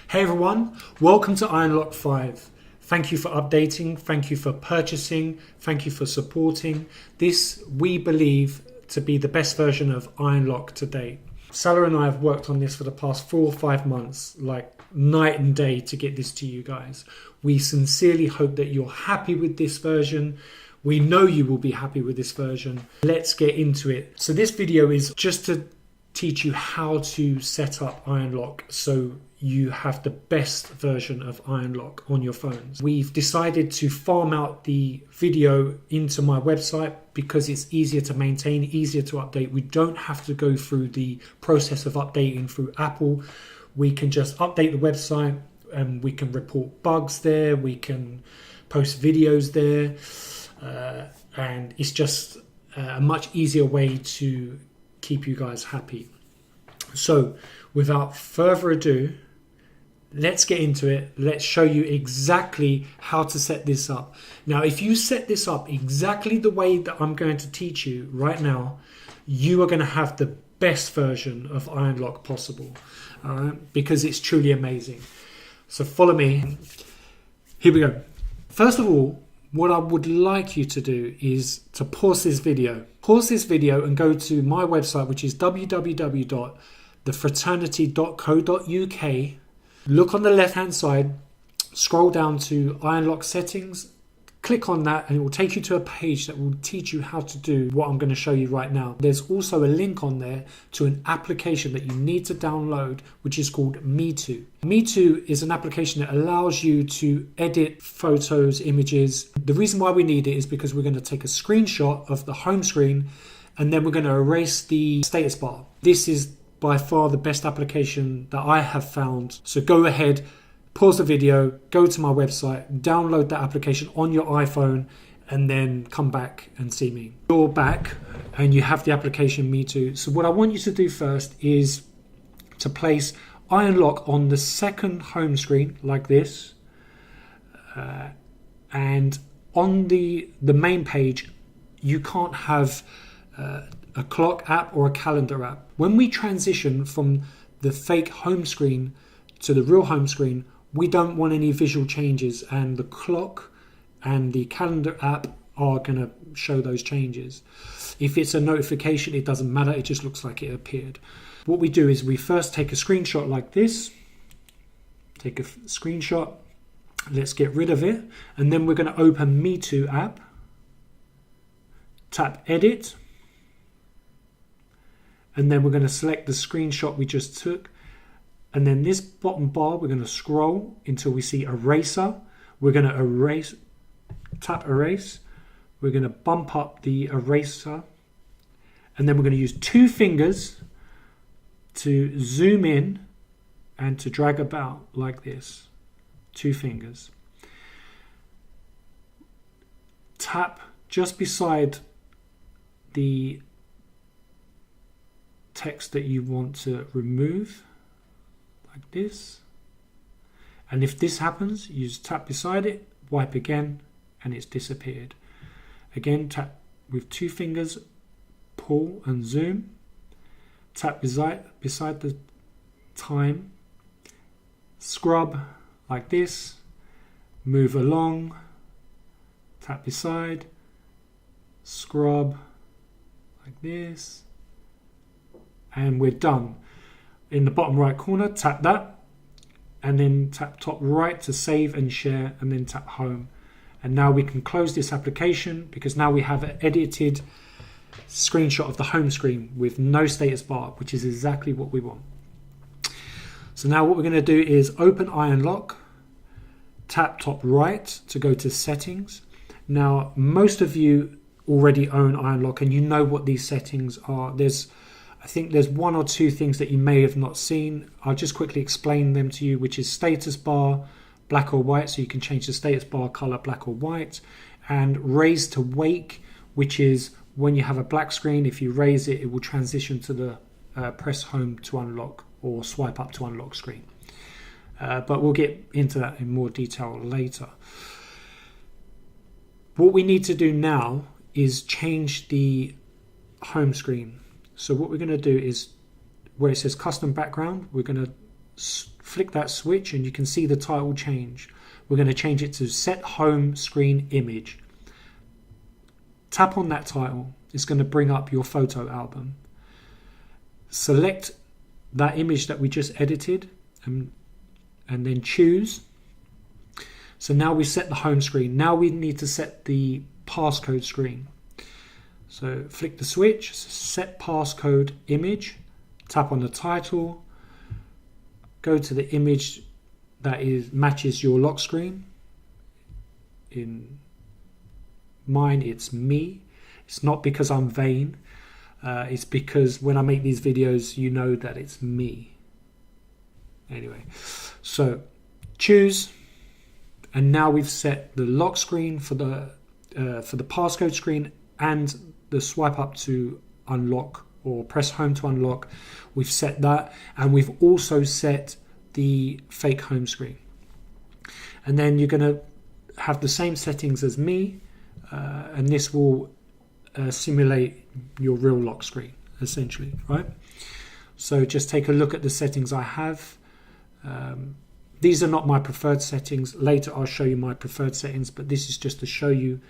Hey everyone, welcome to ironlock 5. Thank you for updating, thank you for purchasing, thank you for supporting. This we believe to be the best version of ironlock to date. Salah and I have worked on this for the past 4 or 5 months, like night and day, to get this to you guys. We sincerely hope that you're happy with this version. We know you will be happy with this version. Let's get into it. So this video is just to teach you how to set up ironlock so you have the best version of ironlock on your phones. We've decided to farm out the video into my website because it's easier to maintain, easier to update. We don't have to go through the process of updating through Apple. We can just update the website and we can report bugs there, we can post videos there, and it's just a much easier way to keep you guys happy. So without further ado, let's get into it. Let's show you exactly how to set this up. Now, if you set this up exactly the way that I'm going to teach you right now, you are going to have the best version of ironlock possible, because it's truly amazing. So follow me. Here we go. First of all, what I would like you to do is to pause this video. Pause this video and go to my website, which is www.thefraternity.co.uk. Look on the left hand side, scroll down to ironlock settings, click on that, and it will take you to a page that will teach you how to do what I'm going to show you right now. There's also a link on there to an application that you need to download, which is called Me2. Me2 is an application that allows you to edit photos, images. The reason why we need it is because we're going to take a screenshot of the home screen and then we're going to erase the status bar. This is by far the best application that I have found. So go ahead, pause the video, go to my website, download that application on your iPhone, and then come back and see me. You're back and you have the application Me2. So what I want you to do first is to place ironlock on the second home screen like this, and on the main page you can't have a clock app or a calendar app. When we transition from the fake home screen to the real home screen, we don't want any visual changes, and the clock and the calendar app are going to show those changes. If it's a notification, it doesn't matter, it just looks like it appeared. What we do is we first take a screenshot like this, take a screenshot, let's get rid of it, and then we're going to open Me2 app, tap edit, and then we're going to select the screenshot we just took. And then this bottom bar, we're going to scroll until we see eraser. We're going to erase, tap erase. We're going to bump up the eraser. And then we're going to use 2 fingers to zoom in and to drag about like this. 2 fingers. Tap just beside the text that you want to remove, like this. And if this happens, you just tap beside it, wipe again, and it's disappeared. Again, tap with 2 fingers, pull and zoom, tap beside the time, scrub like this, move along, tap beside, scrub like this, and we're done. In the bottom right corner, tap that, and then tap top right to save and share, and then tap home. And now we can close this application because now we have an edited screenshot of the home screen with no status bar, which is exactly what we want. So now what we're going to do is open ironlock, tap top right to go to settings. Now most of you already own ironlock and you know what these settings are. I think there's 1 or 2 things that you may have not seen. I'll just quickly explain them to you, which is status bar, black or white, so you can change the status bar color black or white, and raise to wake, which is when you have a black screen, if you raise it, it will transition to the press home to unlock or swipe up to unlock screen. But we'll get into that in more detail later. What we need to do now is change the home screen. So what we're going to do is where it says custom background, we're going to flick that switch and you can see the title change. We're going to change it to Set Home Screen Image. Tap on that title. It's going to bring up your photo album. Select that image that we just edited and then choose. So now we set the home screen. Now we need to set the passcode screen. So flick the switch, set passcode image, tap on the title, go to the image that matches your lock screen. In mine, it's me. It's not because I'm vain. It's because when I make these videos, you know that it's me. Anyway, so choose, and now we've set the lock screen for the passcode screen and the swipe up to unlock or press home to unlock. We've set that, and we've also set the fake home screen. And then you're going to have the same settings as me, and this will simulate your real lock screen essentially, right? So just take a look at the settings I have. These are not my preferred settings. Later I'll show you my preferred settings, but this is just to show you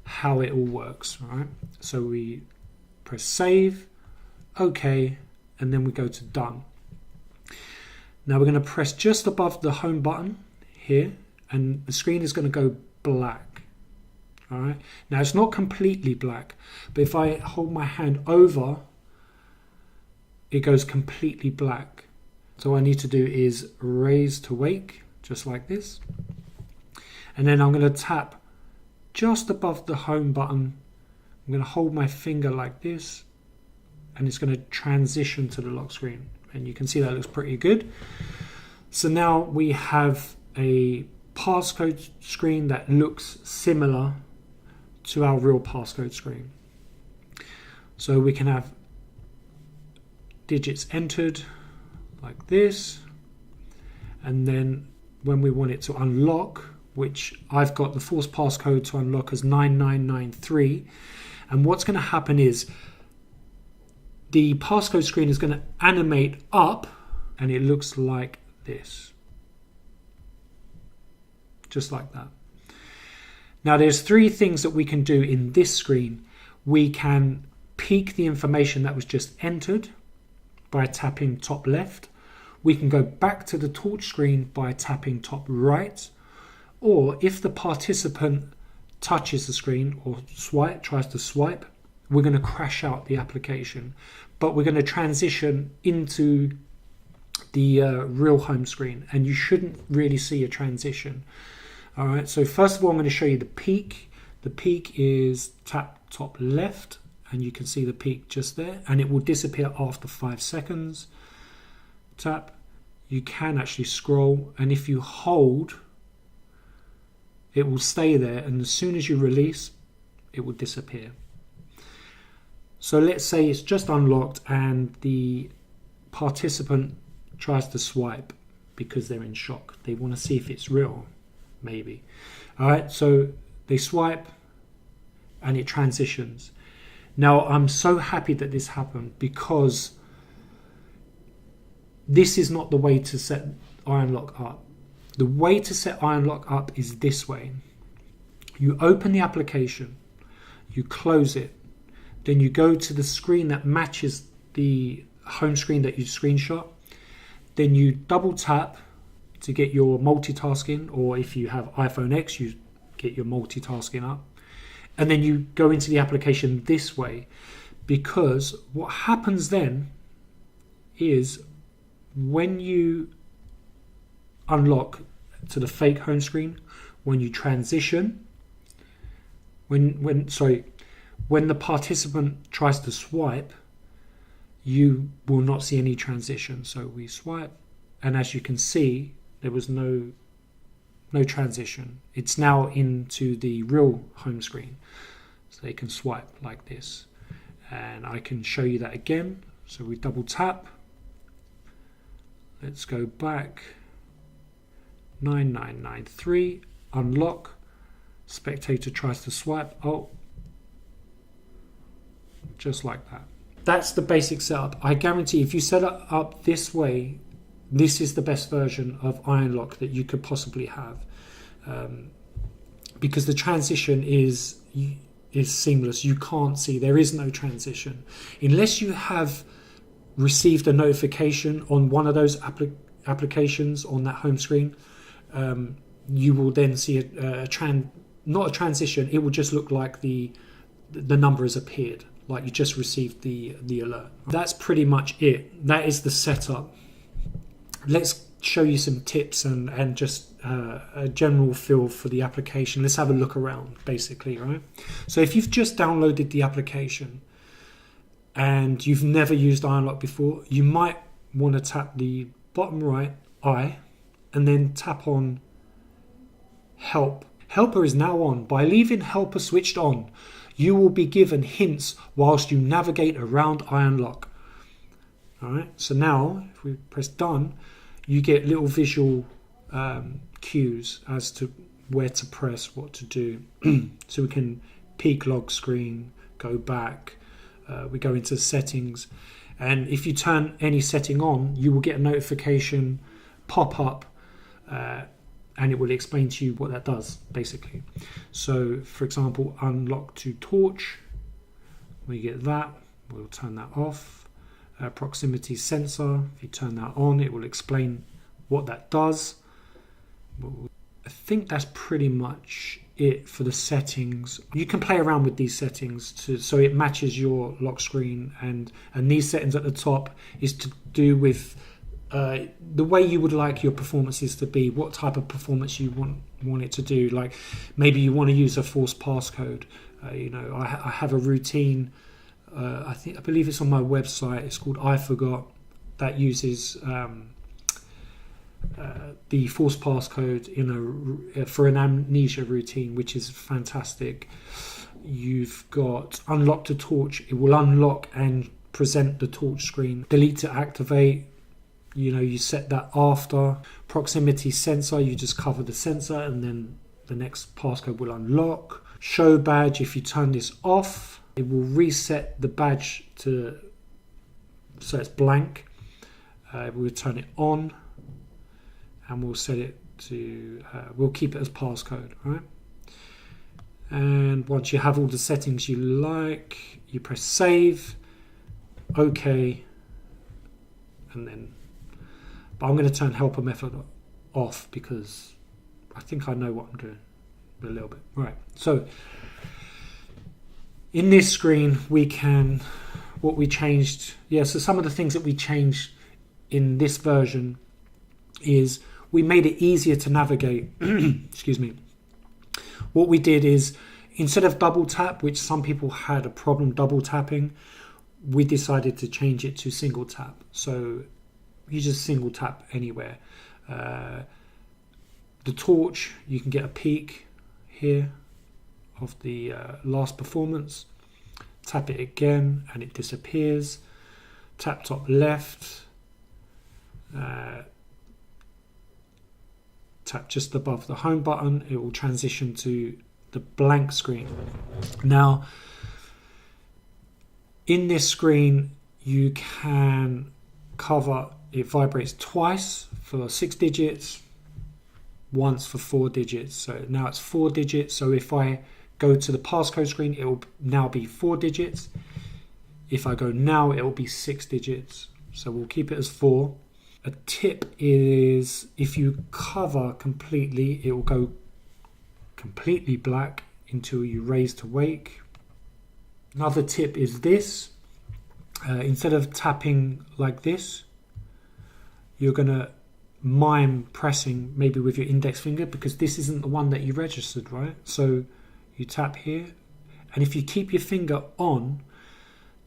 how it all works, right? So we press save, OK, and then we go to done. Now we're going to press just above the home button here, and the screen is going to go black. All right. Now it's not completely black, but if I hold my hand over, it goes completely black. So what I need to do is raise to wake, just like this. And then I'm going to tap just above the home button. I'm going to hold my finger like this, and it's going to transition to the lock screen. And you can see that looks pretty good. So now we have a passcode screen that looks similar to our real passcode screen. So we can have digits entered like this, and then when we want it to unlock, which I've got the force passcode to unlock as 9993, and what's going to happen is the passcode screen is going to animate up, and it looks like this, just like that. Now there's three things that we can do in this screen. We can peek the information that was just entered by tapping top left. We can go back to the torch screen by tapping top right. Or if the participant touches the screen or tries to swipe, we're going to crash out the application. But we're going to transition into the real home screen, and you shouldn't really see a transition. All right, so first of all, I'm going to show you the peek. The peek is tap top left, and you can see the peek just there, and it will disappear after 5 seconds. Tap. You can actually scroll, and if you hold, it will stay there, and as soon as you release, it will disappear. So let's say it's just unlocked and the participant tries to swipe because they're in shock. They want to see if it's real, maybe. All right, so they swipe and it transitions. Now, I'm so happy that this happened, because this is not the way to set IronLock up. The way to set IronLock up is this way. You open the application, you close it, then you go to the screen that matches the home screen that you screenshot. Then you double tap to get your multitasking, or if you have iPhone X, you get your multitasking up. And then you go into the application this way, because what happens then is when you unlock to the fake home screen, when you transition, when the participant tries to swipe, you will not see any transition. So we swipe, and as you can see, there was no transition. It's now into the real home screen, so they can swipe like this. And I can show you that again. So we double tap. Let's go back. 9993, unlock. Spectator tries to swipe. Oh, just like that. That's the basic setup. I guarantee if you set it up this way, This is the best version of IronLock that you could possibly have, because the transition is seamless. You can't see, there is no transition unless you have received a notification on one of those applications on that home screen. You will then see not a transition. It will just look like the number has appeared, like you just received the alert. That's pretty much it. That is the setup. Let's show you some tips and just a general feel for the application. Let's have a look around, basically, right? So if you've just downloaded the application and you've never used IronLock before, you might want to tap the bottom right eye and then tap on Help. Helper is now on. By leaving Helper switched on, you will be given hints whilst you navigate around IronLock. Alright, so now if we press done, you get little visual cues as to where to press, what to do. So we can peek log screen, go back, we go into settings, and if you turn any setting on, you will get a notification pop up, and it will explain to you what that does, basically. So for example, unlock to torch, we get that, we'll turn that off. Proximity sensor, if you turn that on, it will explain what that does. I think that's pretty much it for the settings. You can play around with these settings so it matches your lock screen, and these settings at the top is to do with the way you would like your performances to be, what type of performance you want it to do. Like maybe you want to use a forced passcode. I have a routine. I believe it's on my website. It's called I Forgot, that uses the forced passcode for an amnesia routine, which is fantastic. You've got unlock to torch. It will unlock and present the torch screen. Delete to activate. You set that after. Proximity sensor, you just cover the sensor and then the next passcode will unlock. Show badge, if you turn this off, it will reset the badge so it's blank. We'll turn it on and we'll set it to, we'll keep it as passcode, right? And once you have all the settings you like, you press save, OK, and then, but I'm going to turn helper method off because I think I know what I'm doing a little bit. Right, so in this screen what we changed, so some of the things that we changed in this version is we made it easier to navigate. Excuse me. What we did is, instead of double tap, which some people had a problem double tapping, we decided to change it to single tap. So you just single tap anywhere. The torch, you can get a peek here of the last performance. Tap it again and it disappears. Tap top left, tap just above the home button, it will transition to the blank screen. Now in this screen you can cover, it vibrates twice for 6 digits, once for 4 digits. So now it's 4 digits. So if I go to the passcode screen, it will now be 4 digits. If I go now, it will be 6 digits. So we'll keep it as 4. A tip is, if you cover completely, it will go completely black until you raise to wake. Another tip is this. Instead of tapping like this, you're going to mime pressing maybe with your index finger, because this isn't the one that you registered, right? So you tap here, and if you keep your finger on,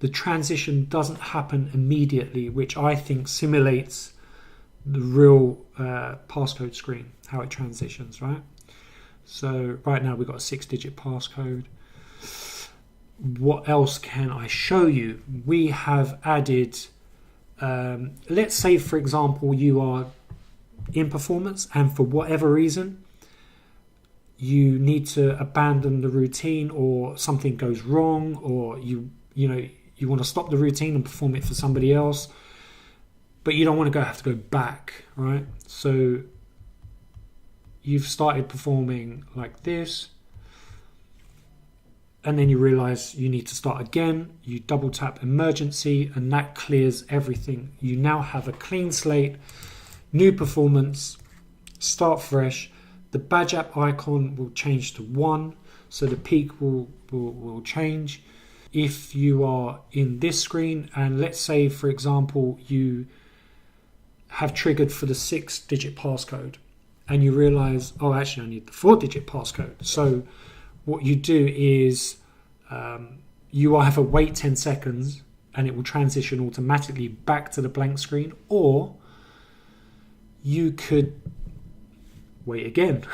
the transition doesn't happen immediately, which I think simulates the real passcode screen, how it transitions, right? So right now we've got a 6-digit passcode. What else can I show you? We have added, let's say for example you are in performance and for whatever reason you need to abandon the routine, or something goes wrong, or you want to stop the routine and perform it for somebody else. but you don't want to have to go back, right? So you've started performing like this, and then you realize you need to start again. You double tap emergency, and that clears everything. You now have a clean slate, new performance, start fresh. The badge app icon will change to 1, so the peak will change. If you are in this screen, and let's say, for example, you have triggered for the 6-digit passcode, and you realize, oh, actually I need the 4-digit passcode. So what you do is you either wait 10 seconds and it will transition automatically back to the blank screen, or you could wait again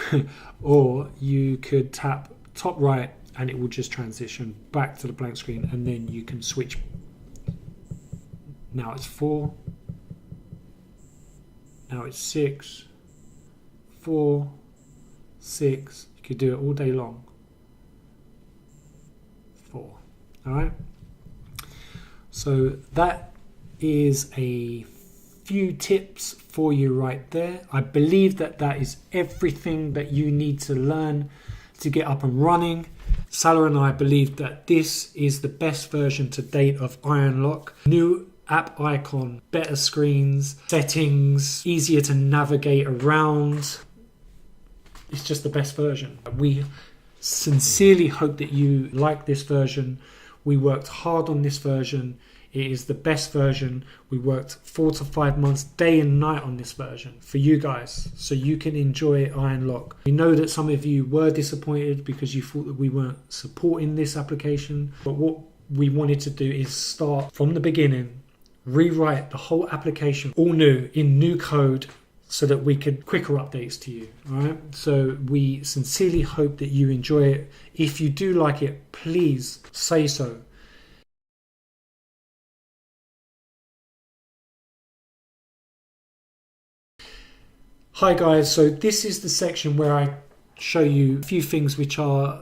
or you could tap top right and it will just transition back to the blank screen, and then you can switch. Now it's 4, now it's 6, 4, 6. You could do it all day long. 4. All right. So that is a few tips for you right there. I believe that that is everything that you need to learn to get up and running. Salah and I believe that this is the best version to date of IronLock. New app icon, better screens, settings, easier to navigate around. It's just the best version. We sincerely hope that you like this version. We worked hard on this version. It is the best version. We worked 4 to 5 months, day and night, on this version for you guys, so you can enjoy IronLock. We know that some of you were disappointed because you thought that we weren't supporting this application, but what we wanted to do is start from the beginning, rewrite the whole application all new in new code, so that we could quicker updates to you. All right. So we sincerely hope that you enjoy it. If you do like it, please say so. Hi guys, so this is the section where I show you a few things which are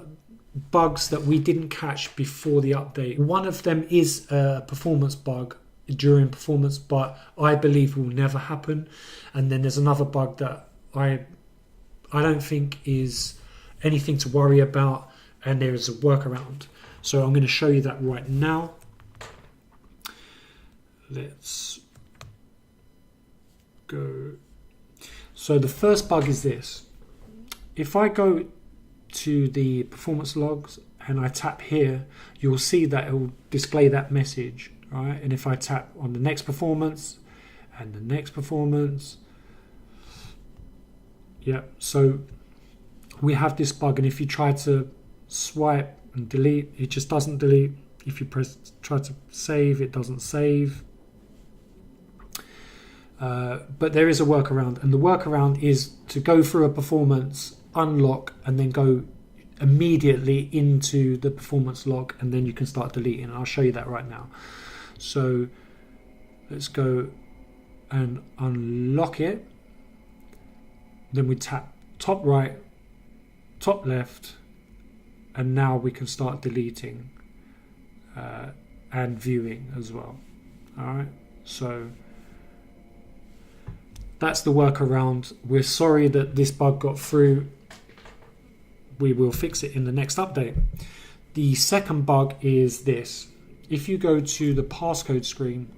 bugs that we didn't catch before the update. One of them is a performance bug during performance, but I believe will never happen. And then there's another bug that I don't think is anything to worry about, and there is a workaround. So I'm going to show you that right now. Let's go. So the first bug is this. If I go to the performance logs and I tap here, you'll see that it will display that message, right? And if I tap on the next performance and the next performance, yeah, so we have this bug, and if you try to swipe and delete, it just doesn't delete. If you try to save, it doesn't save. But there is a workaround, and the workaround is to go through a performance, unlock, and then go immediately into the performance log, and then you can start deleting. And I'll show you that right now. So let's go and unlock it. Then we tap top right, top left, and now we can start deleting and viewing as well. All right, so that's the workaround. We're sorry that this bug got through. We will fix it in the next update. The second bug is this. If you go to the passcode screen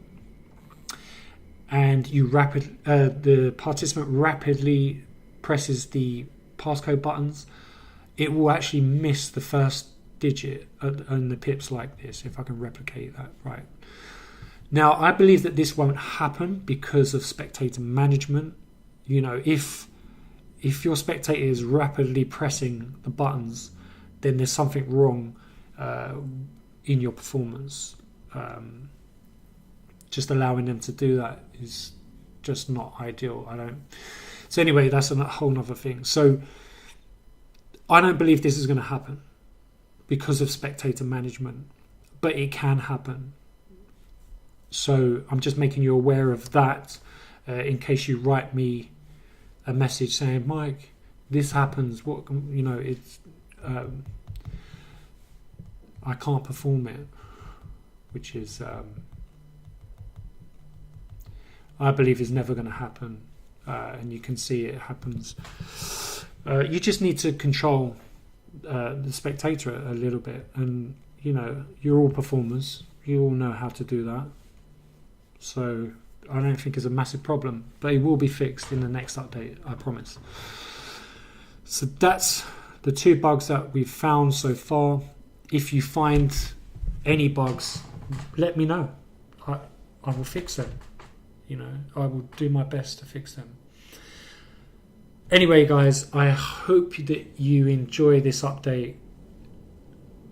and you the participant rapidly presses the passcode buttons, it will actually miss the first digit and the pips like this, if I can replicate that right. Now, I believe that this won't happen because of spectator management. You know, if your spectator is rapidly pressing the buttons, then there's something wrong in your performance. Just allowing them to do that is just not ideal. So anyway, that's a whole nother thing. So I don't believe this is going to happen because of spectator management, but it can happen. So I'm just making you aware of that in case you write me a message saying, Mike, this happens. What, you know, it's I can't perform it, which is I believe is never going to happen, and you can see it happens. You just need to control the spectator a little bit, and you know, you're all performers, you all know how to do that, so I don't think it's a massive problem, but it will be fixed in the next update, I promise. So that's the 2 bugs that we've found so far. If you find any bugs, let me know. I will fix them. You know, I will do my best to fix them. Anyway, guys, I hope that you enjoy this update.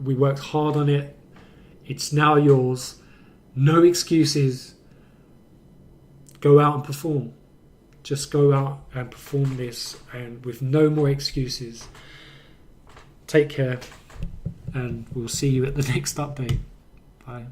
We worked hard on it. It's now yours. No excuses. Go out and perform. Just go out and perform this, and with no more excuses. Take care, and we'll see you at the next update. Bye.